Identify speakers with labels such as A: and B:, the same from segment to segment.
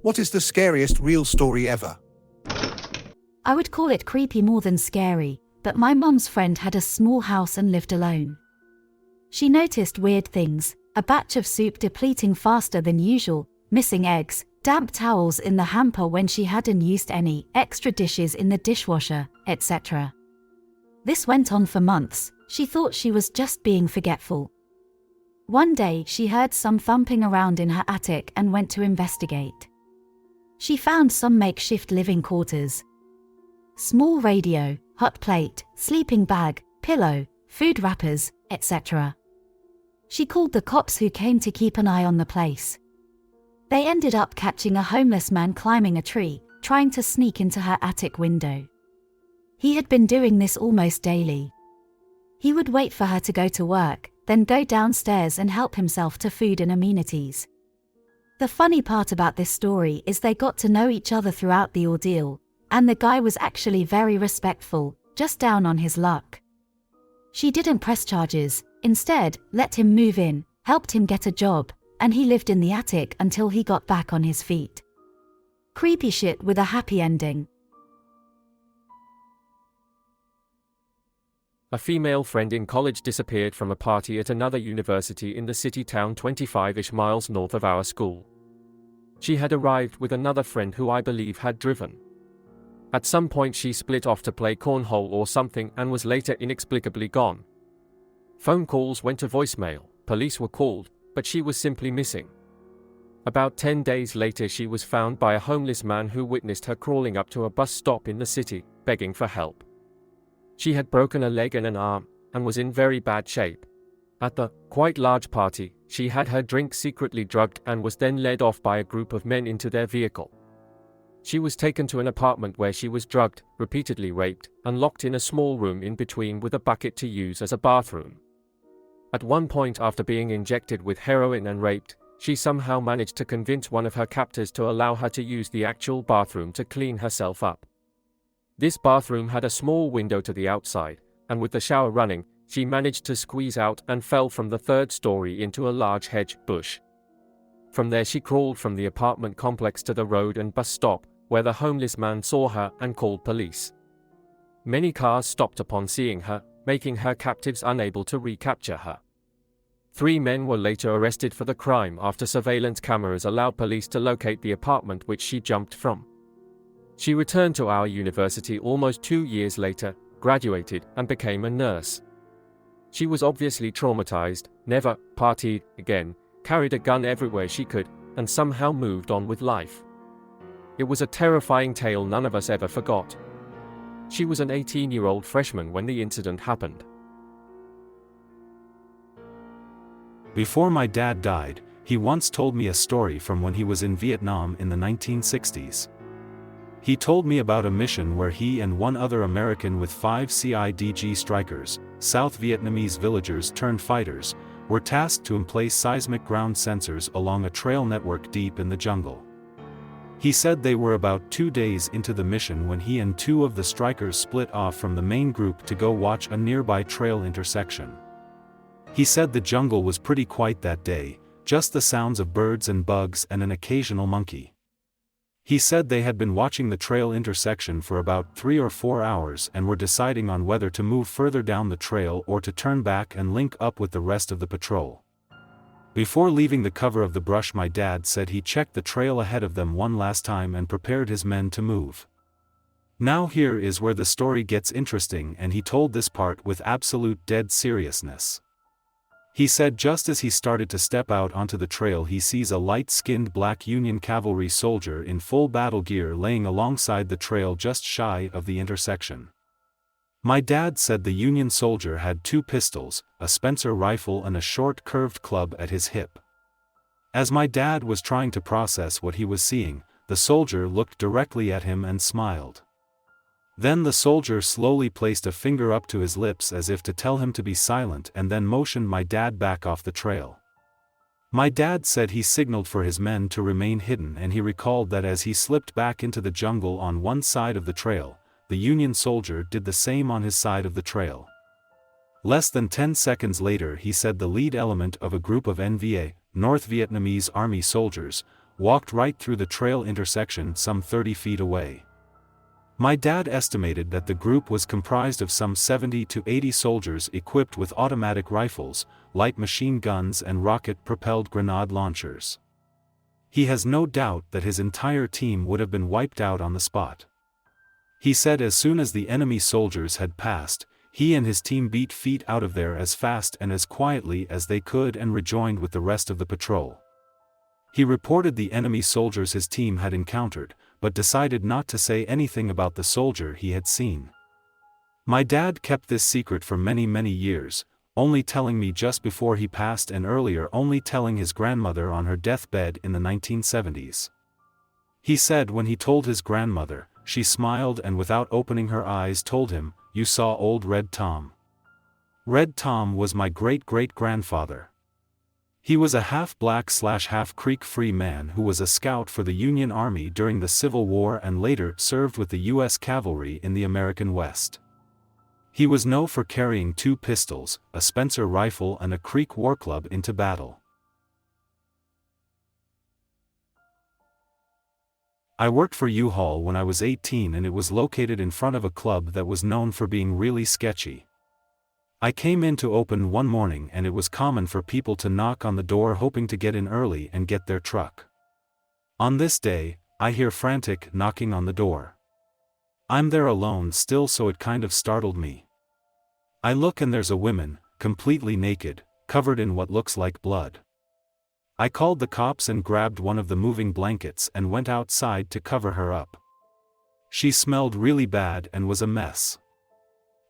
A: What is the scariest real story ever?
B: I would call it creepy more than scary, but my mum's friend had a small house and lived alone. She noticed weird things, a batch of soup depleting faster than usual, missing eggs, damp towels in the hamper when she hadn't used any, extra dishes in the dishwasher, etc. This went on for months. She thought she was just being forgetful. One day she heard some thumping around in her attic and went to investigate. She found some makeshift living quarters. Small radio, hot plate, sleeping bag, pillow, food wrappers, etc. She called the cops who came to keep an eye on the place. They ended up catching a homeless man climbing a tree, trying to sneak into her attic window. He had been doing this almost daily. He would wait for her to go to work, then go downstairs and help himself to food and amenities. The funny part about this story is they got to know each other throughout the ordeal, and the guy was actually very respectful, just down on his luck. She didn't press charges, instead, let him move in, helped him get a job, and he lived in the attic until he got back on his feet. Creepy shit with a happy ending.
C: A female friend in college disappeared from a party at another university in the city town 25-ish miles north of our school. She had arrived with another friend who I believe had driven. At some point she split off to play cornhole or something and was later inexplicably gone. Phone calls went to voicemail, police were called, but she was simply missing. About 10 days later she was found by a homeless man who witnessed her crawling up to a bus stop in the city, begging for help. She had broken a leg and an arm, and was in very bad shape. At the quite large party, she had her drink secretly drugged and was then led off by a group of men into their vehicle. She was taken to an apartment where she was drugged, repeatedly raped, and locked in a small room in between with a bucket to use as a bathroom. At one point after being injected with heroin and raped, she somehow managed to convince one of her captors to allow her to use the actual bathroom to clean herself up. This bathroom had a small window to the outside, and with the shower running, she managed to squeeze out and fell from the third story into a large hedge bush. From there she crawled from the apartment complex to the road and bus stop, where the homeless man saw her and called police. Many cars stopped upon seeing her, making her captives unable to recapture her. 3 men were later arrested for the crime after surveillance cameras allowed police to locate the apartment which she jumped from. She returned to our university almost 2 years later, graduated, and became a nurse. She was obviously traumatized, never partied again, carried a gun everywhere she could, and somehow moved on with life. It was a terrifying tale none of us ever forgot. She was an 18-year-old freshman when the incident happened.
D: Before my dad died, he once told me a story from when he was in Vietnam in the 1960s. He told me about a mission where he and one other American with 5 CIDG strikers, South Vietnamese villagers turned fighters, were tasked to emplace seismic ground sensors along a trail network deep in the jungle. He said they were about 2 days into the mission when he and 2 of the strikers split off from the main group to go watch a nearby trail intersection. He said the jungle was pretty quiet that day, just the sounds of birds and bugs and an occasional monkey. He said they had been watching the trail intersection for about 3 or 4 hours and were deciding on whether to move further down the trail or to turn back and link up with the rest of the patrol. Before leaving the cover of the brush, my dad said he checked the trail ahead of them one last time and prepared his men to move. Now here is where the story gets interesting, and he told this part with absolute dead seriousness. He said just as he started to step out onto the trail he sees a light-skinned black Union cavalry soldier in full battle gear laying alongside the trail just shy of the intersection. My dad said the Union soldier had 2 pistols, a Spencer rifle and a short curved club at his hip. As my dad was trying to process what he was seeing, the soldier looked directly at him and smiled. Then the soldier slowly placed a finger up to his lips as if to tell him to be silent and then motioned my dad back off the trail. My dad said he signaled for his men to remain hidden, and he recalled that as he slipped back into the jungle on one side of the trail, the Union soldier did the same on his side of the trail. Less than 10 seconds later he said the lead element of a group of NVA, North Vietnamese Army soldiers, walked right through the trail intersection some 30 feet away. My dad estimated that the group was comprised of some 70 to 80 soldiers equipped with automatic rifles, light machine guns and rocket-propelled grenade launchers. He has no doubt that his entire team would have been wiped out on the spot. He said as soon as the enemy soldiers had passed, he and his team beat feet out of there as fast and as quietly as they could and rejoined with the rest of the patrol. He reported the enemy soldiers his team had encountered, but decided not to say anything about the soldier he had seen. My dad kept this secret for many years, only telling me just before he passed and earlier only telling his grandmother on her deathbed in the 1970s. He said when he told his grandmother, she smiled and without opening her eyes told him, "You saw old Red Tom." Red Tom was my great-great-grandfather. He was a half-black/half Creek free man who was a scout for the Union Army during the Civil War and later served with the U.S. Cavalry in the American West. He was known for carrying 2 pistols, a Spencer rifle and a Creek war club into battle. I worked for U-Haul when I was 18 and it was located in front of a club that was known for being really sketchy. I came in to open one morning and it was common for people to knock on the door hoping to get in early and get their truck. On this day, I hear frantic knocking on the door. I'm there alone still, so it kind of startled me. I look and there's a woman, completely naked, covered in what looks like blood. I called the cops and grabbed one of the moving blankets and went outside to cover her up. She smelled really bad and was a mess.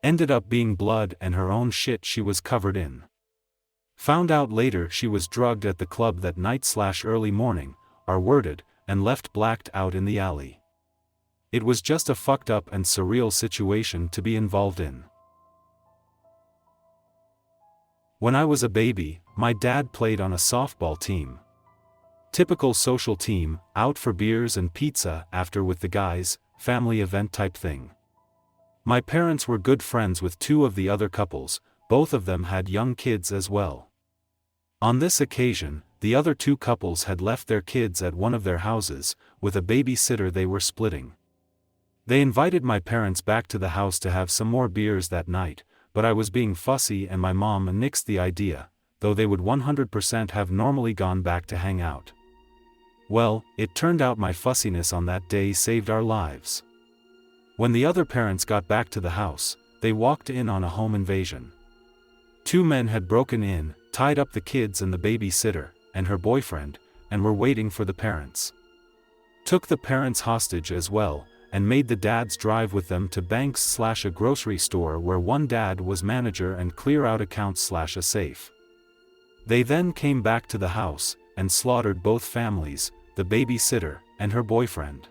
D: Ended up being blood and her own shit she was covered in. Found out later she was drugged at the club that night/early morning, are worded, and left blacked out in the alley. It was just a fucked up and surreal situation to be involved in. When I was a baby, my dad played on a softball team. Typical social team, out for beers and pizza after with the guys, family event type thing. My parents were good friends with 2 of the other couples, both of them had young kids as well. On this occasion, the other 2 couples had left their kids at one of their houses, with a babysitter they were splitting. They invited my parents back to the house to have some more beers that night, but I was being fussy and my mom nixed the idea, though they would 100% have normally gone back to hang out. Well, it turned out my fussiness on that day saved our lives. When the other parents got back to the house, they walked in on a home invasion. 2 men had broken in, tied up the kids and the babysitter, and her boyfriend, and were waiting for the parents. Took the parents hostage as well, and made the dads drive with them to banks/a grocery store where one dad was manager and clear out accounts/a safe. They then came back to the house, and slaughtered both families, the babysitter, and her boyfriend.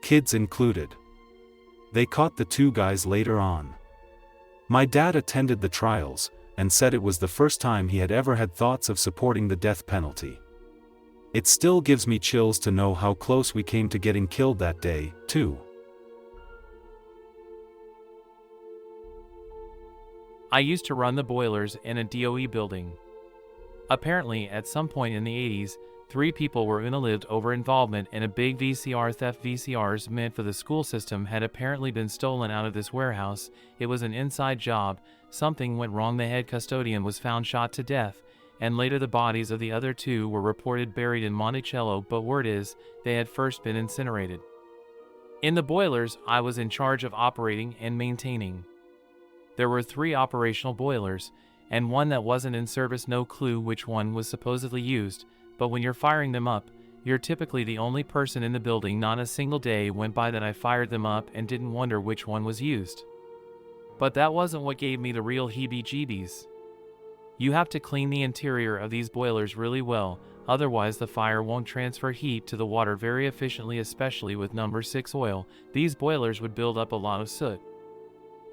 D: Kids included. They caught the 2 guys later on. My dad attended the trials, and said it was the first time he had ever had thoughts of supporting the death penalty. It still gives me chills to know how close we came to getting killed that day, too.
E: I used to run the boilers in a DOE building. Apparently, at some point in the 80s, 3 people were unalived over involvement in a big VCR theft. VCRs meant for the school system had apparently been stolen out of this warehouse. It was an inside job. Something went wrong. The head custodian was found shot to death, and later the bodies of the other 2 were reported buried in Monticello, but word is, they had first been incinerated. In the boilers, I was in charge of operating and maintaining. There were 3 operational boilers, and one that wasn't in service. No clue which one was supposedly used, but when you're firing them up, you're typically the only person in the building. Not a single day went by that I fired them up and didn't wonder which one was used. But that wasn't what gave me the real heebie-jeebies. You have to clean the interior of these boilers really well, otherwise the fire won't transfer heat to the water very efficiently, especially with number 6 oil. These boilers would build up a lot of soot.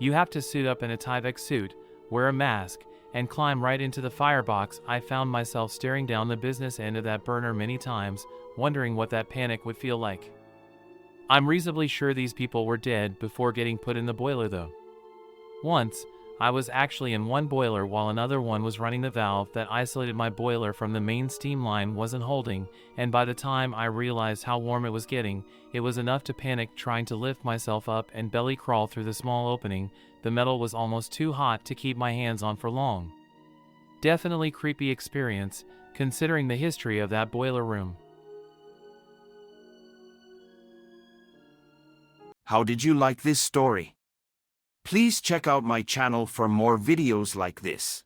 E: You have to suit up in a Tyvek suit, wear a mask, and climb right into the firebox. I found myself staring down the business end of that burner many times, wondering what that panic would feel like. I'm reasonably sure these people were dead before getting put in the boiler though. Once, I was actually in one boiler while another one was running. The valve that isolated my boiler from the main steam line wasn't holding, and by the time I realized how warm it was getting, it was enough to panic trying to lift myself up and belly crawl through the small opening. The metal was almost too hot to keep my hands on for long. Definitely creepy experience, considering the history of that boiler room.
F: How did you like this story? Please check out my channel for more videos like this.